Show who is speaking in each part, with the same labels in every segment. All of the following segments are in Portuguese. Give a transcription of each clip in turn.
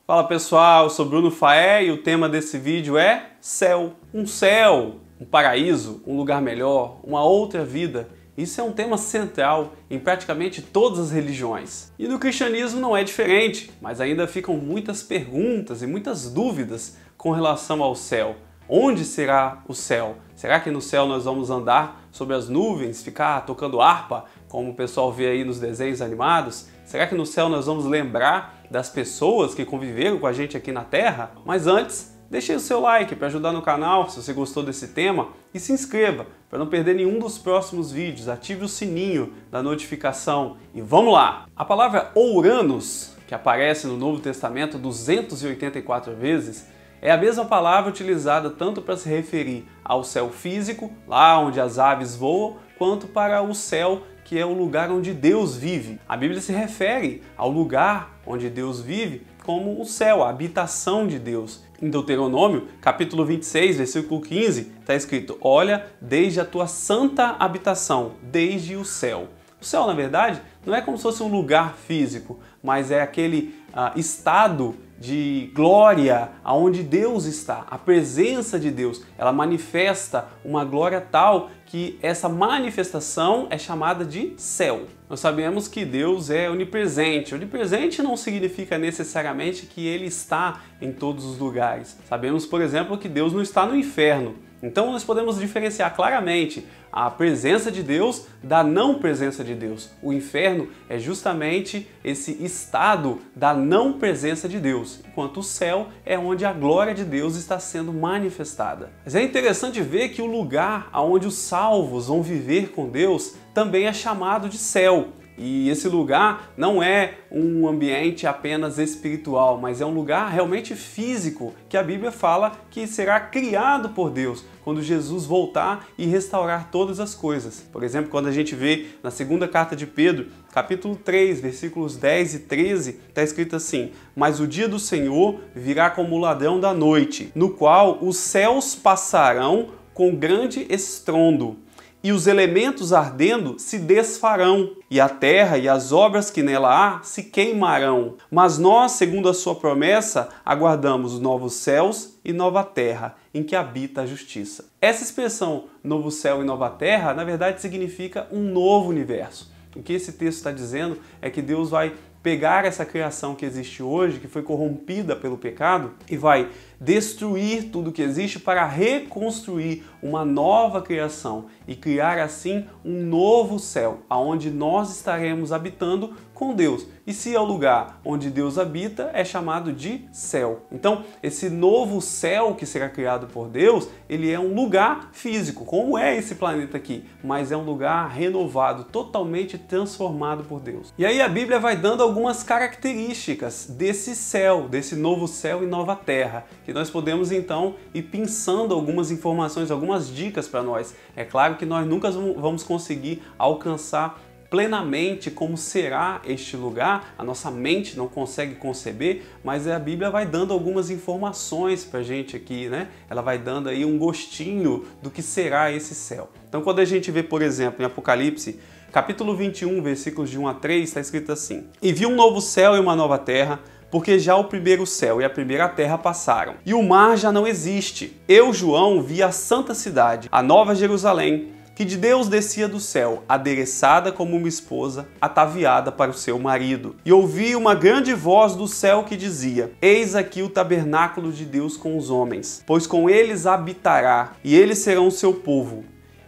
Speaker 1: Fala pessoal, eu sou Bruno Faé e o tema desse vídeo é céu. Um céu, um paraíso, um lugar melhor, uma outra vida. Isso é um tema central em praticamente todas as religiões. E no cristianismo não é diferente, mas ainda ficam muitas perguntas e muitas dúvidas com relação ao céu. Onde será o céu? Será que no céu nós vamos andar sobre as nuvens, ficar tocando harpa, como o pessoal vê aí nos desenhos animados? Será que no céu nós vamos lembrar das pessoas que conviveram com a gente aqui na Terra? Mas antes, deixe aí o seu like para ajudar no canal, se você gostou desse tema, e se inscreva para não perder nenhum dos próximos vídeos. Ative o sininho da notificação e vamos lá! A palavra ouranos, que aparece no Novo Testamento 284 vezes, é a mesma palavra utilizada tanto para se referir ao céu físico, lá onde as aves voam, quanto para o céu, que é o lugar onde Deus vive. A Bíblia se refere ao lugar onde Deus vive como o céu, a habitação de Deus. Em Deuteronômio, capítulo 26, versículo 15, está escrito: olha, desde a tua santa habitação, desde o céu. O céu, na verdade, não é como se fosse um lugar físico, mas é aquele estado de glória aonde Deus está. A presença de Deus, ela manifesta uma glória tal que essa manifestação é chamada de céu. Nós sabemos que Deus é onipresente. Onipresente não significa necessariamente que Ele está em todos os lugares. Sabemos, por exemplo, que Deus não está no inferno. Então nós podemos diferenciar claramente a presença de Deus da não presença de Deus. O inferno é justamente esse estado da não presença de Deus, enquanto o céu é onde a glória de Deus está sendo manifestada. Mas é interessante ver que o lugar onde os salvos vão viver com Deus também é chamado de céu. E esse lugar não é um ambiente apenas espiritual, mas é um lugar realmente físico, que a Bíblia fala que será criado por Deus quando Jesus voltar e restaurar todas as coisas. Por exemplo, quando a gente vê na segunda carta de Pedro, capítulo 3, versículos 10 e 13, está escrito assim: mas o dia do Senhor virá como o ladrão da noite, no qual os céus passarão com grande estrondo, e os elementos ardendo se desfarão, e a terra e as obras que nela há se queimarão. Mas nós, segundo a sua promessa, aguardamos novos céus e nova terra, em que habita a justiça. Essa expressão, novo céu e nova terra, na verdade significa um novo universo. O que esse texto está dizendo é que Deus vai pegar essa criação que existe hoje, que foi corrompida pelo pecado, e vai destruir tudo que existe para reconstruir uma nova criação e criar assim um novo céu, aonde nós estaremos habitando com Deus. E se é o lugar onde Deus habita, é chamado de céu. Então, esse novo céu que será criado por Deus, ele é um lugar físico, como é esse planeta aqui, mas é um lugar renovado, totalmente transformado por Deus. E aí a Bíblia vai dando algumas características desse céu, desse novo céu e nova terra, que nós podemos então ir pensando algumas informações, algumas dicas para nós. É claro que nós nunca vamos conseguir alcançar plenamente como será este lugar, a nossa mente não consegue conceber, mas a Bíblia vai dando algumas informações para a gente aqui, né? Ela vai dando aí um gostinho do que será esse céu. Então quando a gente vê, por exemplo, em Apocalipse, capítulo 21, versículos de 1 a 3, está escrito assim: e vi um novo céu e uma nova terra, porque já o primeiro céu e a primeira terra passaram, e o mar já não existe. Eu, João, vi a santa cidade, a nova Jerusalém, que de Deus descia do céu, adereçada como uma esposa, ataviada para o seu marido. E ouvi uma grande voz do céu que dizia: eis aqui o tabernáculo de Deus com os homens, pois com eles habitará, e eles serão o seu povo.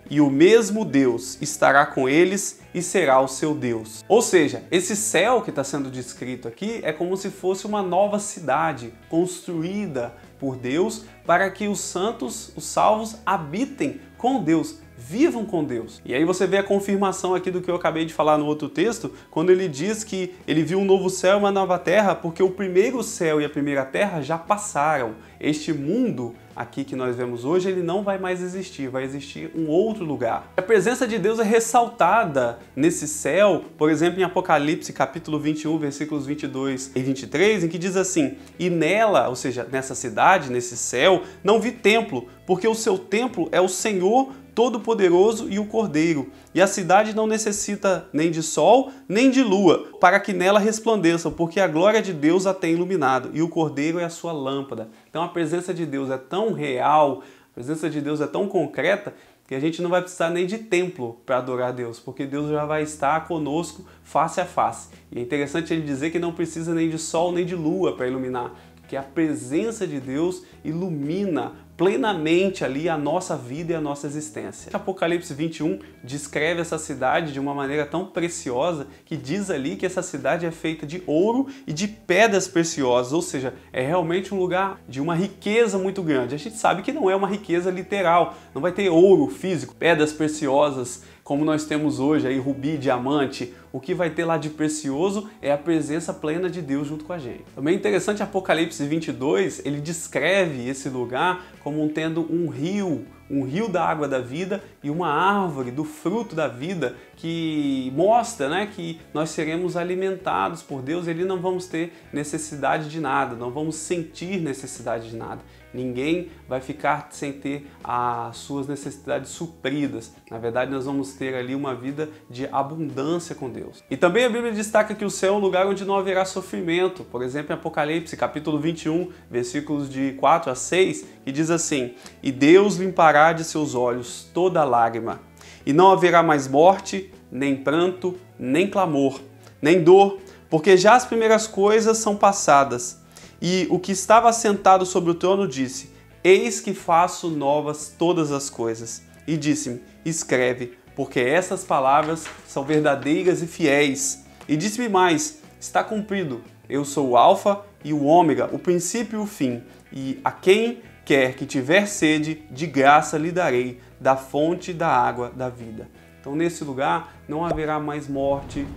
Speaker 1: E o mesmo Deus estará com eles e será o seu Deus. Ou seja, esse céu que está sendo descrito aqui é como se fosse uma nova cidade construída por Deus para que os santos, os salvos, habitem com Deus, vivam com Deus. E aí você vê a confirmação aqui do que eu acabei de falar no outro texto, quando ele diz que ele viu um novo céu e uma nova terra, porque o primeiro céu e a primeira terra já passaram. Este mundo aqui que nós vemos hoje, ele não vai mais existir, vai existir um outro lugar. A presença de Deus é ressaltada nesse céu, por exemplo, em Apocalipse, capítulo 21, versículos 22 e 23, em que diz assim: e nela, ou seja, nessa cidade, nesse céu, não vi templo, porque o seu templo é o Senhor Todo-Poderoso e o Cordeiro. E a cidade não necessita nem de sol, nem de lua, para que nela resplandeçam, porque a glória de Deus a tem iluminado, e o Cordeiro é a sua lâmpada. Então a presença de Deus é tão real, a presença de Deus é tão concreta, que a gente não vai precisar nem de templo para adorar a Deus, porque Deus já vai estar conosco face a face. E é interessante ele dizer que não precisa nem de sol nem de lua para iluminar, que a presença de Deus ilumina plenamente ali a nossa vida e a nossa existência. Apocalipse 21 descreve essa cidade de uma maneira tão preciosa que diz ali que essa cidade é feita de ouro e de pedras preciosas, ou seja, é realmente um lugar de uma riqueza muito grande. A gente sabe que não é uma riqueza literal, não vai ter ouro físico, pedras preciosas como nós temos hoje, aí, rubi, diamante. O que vai ter lá de precioso é a presença plena de Deus junto com a gente. Também é interessante, Apocalipse 22, ele descreve esse lugar como tendo um rio da água da vida e uma árvore do fruto da vida que mostra, né, que nós seremos alimentados por Deus e ali não vamos ter necessidade de nada, não vamos sentir necessidade de nada. Ninguém vai ficar sem ter as suas necessidades supridas. Na verdade, nós vamos ter ali uma vida de abundância com Deus. E também a Bíblia destaca que o céu é um lugar onde não haverá sofrimento. Por exemplo, em Apocalipse, capítulo 21, versículos de 4 a 6, que diz assim: "E Deus limpará de seus olhos toda lágrima, e não haverá mais morte, nem pranto, nem clamor, nem dor, porque já as primeiras coisas são passadas." E o que estava sentado sobre o trono disse: "Eis que faço novas todas as coisas." E disse-me: "Escreve, porque essas palavras são verdadeiras e fiéis." E disse-me mais: "Está cumprido. Eu sou o Alfa e o Ômega, o princípio e o fim. E a quem quer que tiver sede, de graça lhe darei da fonte da água da vida." Então, nesse lugar não haverá mais morte,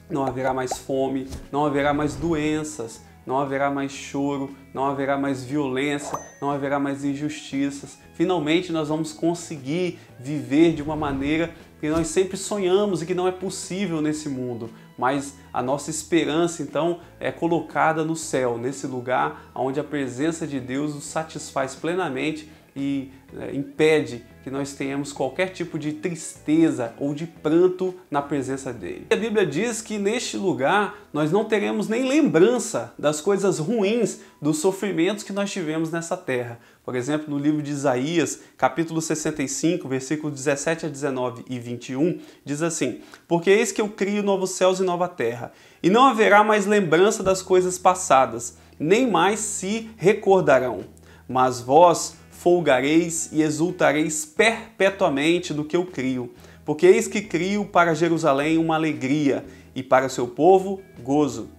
Speaker 1: não haverá mais fome, não haverá mais doenças, não haverá mais choro, não haverá mais violência, não haverá mais injustiças. Finalmente nós vamos conseguir viver de uma maneira que nós sempre sonhamos e que não é possível nesse mundo. Mas a nossa esperança então é colocada no céu, nesse lugar onde a presença de Deus nos satisfaz plenamente e impede que nós tenhamos qualquer tipo de tristeza ou de pranto na presença dele. A Bíblia diz que neste lugar nós não teremos nem lembrança das coisas ruins, dos sofrimentos que nós tivemos nessa terra. Por exemplo, no livro de Isaías, capítulo 65, versículos 17 a 19 e 21, diz assim: "Porque eis que eu crio novos céus e nova terra, e não haverá mais lembrança das coisas passadas, nem mais se recordarão. Mas vós folgareis e exultareis perpetuamente do que eu crio, porque eis que crio para Jerusalém uma alegria, e para seu povo gozo.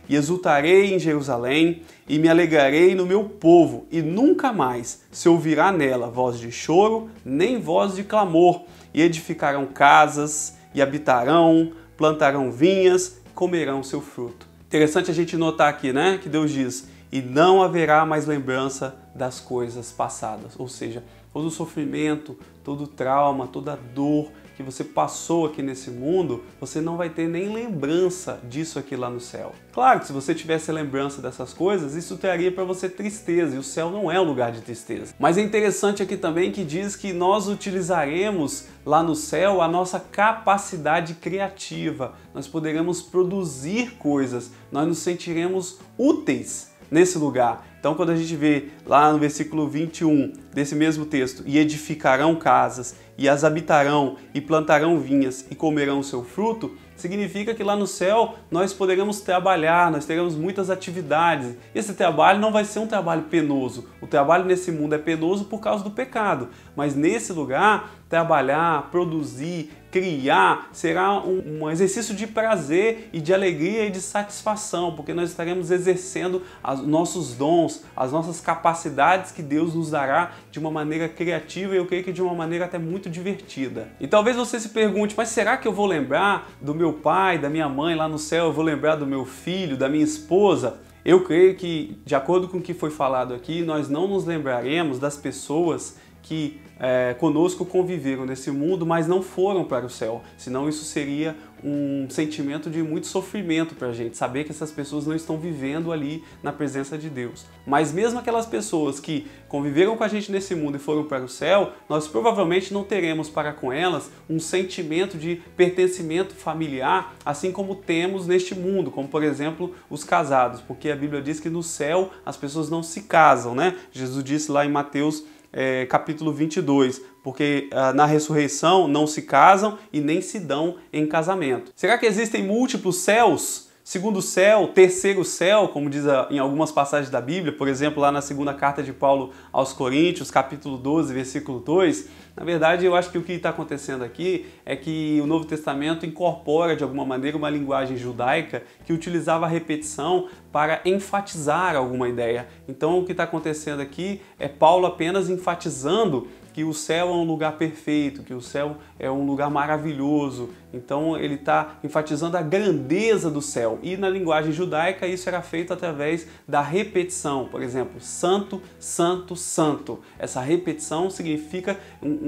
Speaker 1: E exultarei em Jerusalém, e me alegrarei no meu povo, e nunca mais se ouvirá nela voz de choro, nem voz de clamor, e edificarão casas, e habitarão, plantarão vinhas, comerão seu fruto." Interessante a gente notar aqui, né, que Deus diz: "E não haverá mais lembrança das coisas passadas." Ou seja, todo o sofrimento, todo o trauma, toda a dor que você passou aqui nesse mundo, você não vai ter nem lembrança disso aqui lá no céu. Claro que se você tivesse lembrança dessas coisas, isso traria para você tristeza, e o céu não é um lugar de tristeza. Mas é interessante aqui também que diz que nós utilizaremos lá no céu a nossa capacidade criativa. Nós poderemos produzir coisas, nós nos sentiremos úteis nesse lugar. Então, quando a gente vê lá no versículo 21 desse mesmo texto: "E edificarão casas, e as habitarão, e plantarão vinhas, e comerão o seu fruto", significa que lá no céu nós poderemos trabalhar, nós teremos muitas atividades. Esse trabalho não vai ser um trabalho penoso. O trabalho nesse mundo é penoso por causa do pecado, mas nesse lugar, trabalhar, produzir, criar, será um exercício de prazer e de alegria e de satisfação, porque nós estaremos exercendo os nossos dons, as nossas capacidades que Deus nos dará de uma maneira criativa e eu creio que de uma maneira até muito divertida. E talvez você se pergunte: mas será que eu vou lembrar do meu pai, da minha mãe lá no céu? Eu vou lembrar do meu filho, da minha esposa? Eu creio que, de acordo com o que foi falado aqui, nós não nos lembraremos das pessoas que conosco conviveram nesse mundo, mas não foram para o céu. Senão isso seria um sentimento de muito sofrimento para a gente, saber que essas pessoas não estão vivendo ali na presença de Deus. Mas mesmo aquelas pessoas que conviveram com a gente nesse mundo e foram para o céu, nós provavelmente não teremos para com elas um sentimento de pertencimento familiar, assim como temos neste mundo, como por exemplo os casados, porque a Bíblia diz que no céu as pessoas não se casam, né? Jesus disse lá em Mateus capítulo 22, porque na ressurreição não se casam e nem se dão em casamento. Será que existem múltiplos céus? Segundo céu, terceiro céu, como diz em algumas passagens da Bíblia, por exemplo, lá na segunda carta de Paulo aos Coríntios, capítulo 12, versículo 2, na verdade eu acho que o que está acontecendo aqui é que o Novo Testamento incorpora de alguma maneira uma linguagem judaica que utilizava a repetição para enfatizar alguma ideia. Então o que está acontecendo aqui é Paulo apenas enfatizando que o céu é um lugar perfeito, que o céu é um lugar maravilhoso. Então ele está enfatizando a grandeza do céu. E na linguagem judaica isso era feito através da repetição. Por exemplo, santo, santo, santo. Essa repetição significa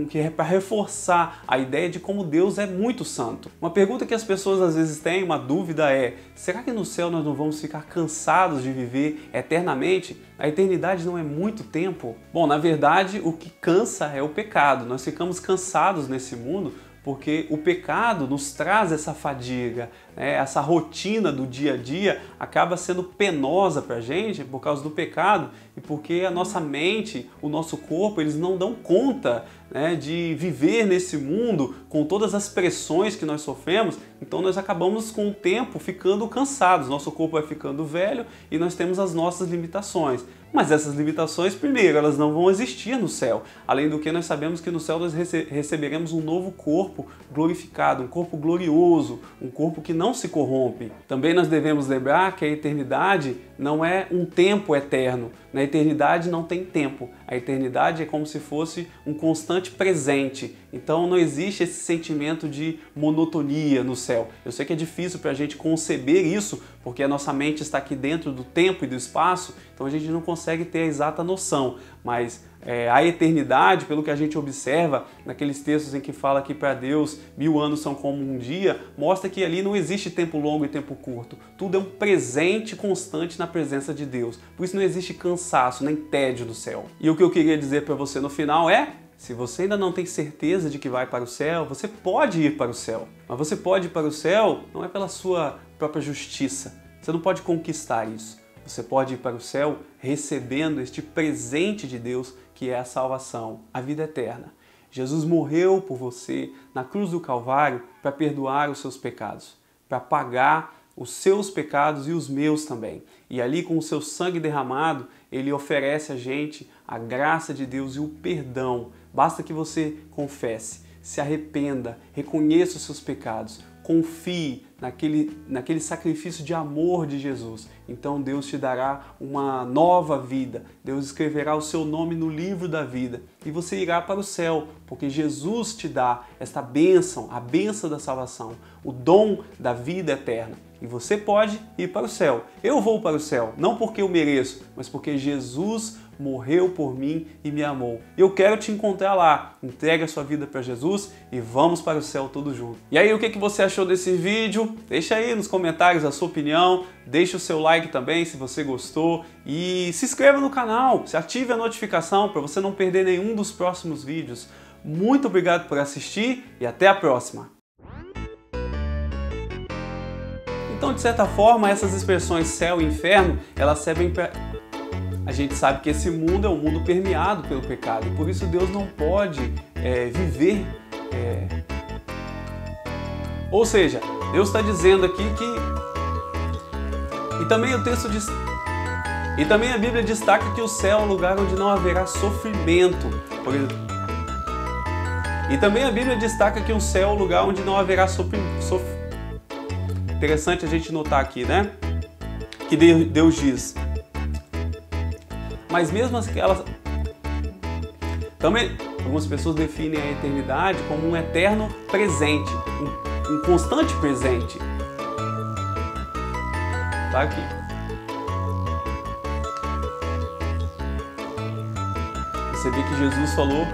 Speaker 1: que é para reforçar a ideia de como Deus é muito santo. Uma pergunta que as pessoas às vezes têm, uma dúvida é: será que no céu nós não vamos ficar cansados de viver eternamente? A eternidade não é muito tempo? Bom, na verdade, o que cansa é o pecado. Nós ficamos cansados nesse mundo porque o pecado nos traz essa fadiga, né? Essa rotina do dia a dia acaba sendo penosa para a gente por causa do pecado e porque a nossa mente, o nosso corpo, eles não dão conta, né, de viver nesse mundo com todas as pressões que nós sofremos. Então nós acabamos com o tempo ficando cansados, nosso corpo vai ficando velho e nós temos as nossas limitações. Mas essas limitações, primeiro, elas não vão existir no céu. Além do que, nós sabemos que no céu nós receberemos um novo corpo glorificado, um corpo glorioso, um corpo que não se corrompe. Também nós devemos lembrar que a eternidade não é um tempo eterno. Na eternidade não tem tempo. A eternidade é como se fosse um constante presente. Então não existe esse sentimento de monotonia no céu. Eu sei que é difícil para a gente conceber isso, porque a nossa mente está aqui dentro do tempo e do espaço, então a gente não consegue ter a exata noção. Mas a eternidade, pelo que a gente observa naqueles textos em que fala que para Deus 1000 anos são como um dia, mostra que ali não existe tempo longo e tempo curto. Tudo é um presente constante na presença de Deus. Por isso não existe cansaço nem tédio no céu. E o que eu queria dizer para você no final é: se você ainda não tem certeza de que vai para o céu, você pode ir para o céu. Mas você pode ir para o céu não é pela sua própria justiça. Você não pode conquistar isso. Você pode ir para o céu recebendo este presente de Deus, que é a salvação, a vida eterna. Jesus morreu por você na cruz do Calvário para perdoar os seus pecados, para pagar os seus pecados e os meus também. E ali, com o seu sangue derramado, ele oferece a gente a graça de Deus e o perdão. Basta que você confesse, se arrependa, reconheça os seus pecados, confie naquele sacrifício de amor de Jesus. Então Deus te dará uma nova vida. Deus escreverá o seu nome no livro da vida e você irá para o céu, porque Jesus te dá esta bênção, a bênção da salvação, o dom da vida eterna. E você pode ir para o céu. Eu vou para o céu, não porque eu mereço, mas porque Jesus morreu por mim e me amou. Eu quero te encontrar lá. Entregue a sua vida para Jesus e vamos para o céu todos juntos. E aí, o que você achou desse vídeo? Deixa aí nos comentários a sua opinião. Deixa o seu like também se você gostou. E se inscreva no canal. Se ative a notificação para você não perder nenhum dos próximos vídeos. Muito obrigado por assistir e até a próxima. Então, de certa forma, essas expressões céu e inferno, elas servem para... A gente sabe que esse mundo é um mundo permeado pelo pecado, e por isso Deus não pode viver... Ou seja, Deus está dizendo aqui que... E também o texto diz... E também a Bíblia destaca que o céu é um lugar onde não haverá sofrimento. Por exemplo. E também a Bíblia destaca que o céu é um lugar onde não haverá sofrimento. Interessante a gente notar aqui, né? Que Deus diz... Mas mesmo aquelas... Também algumas pessoas definem a eternidade como um eterno presente, um constante presente. Tá aqui. Você vê que Jesus falou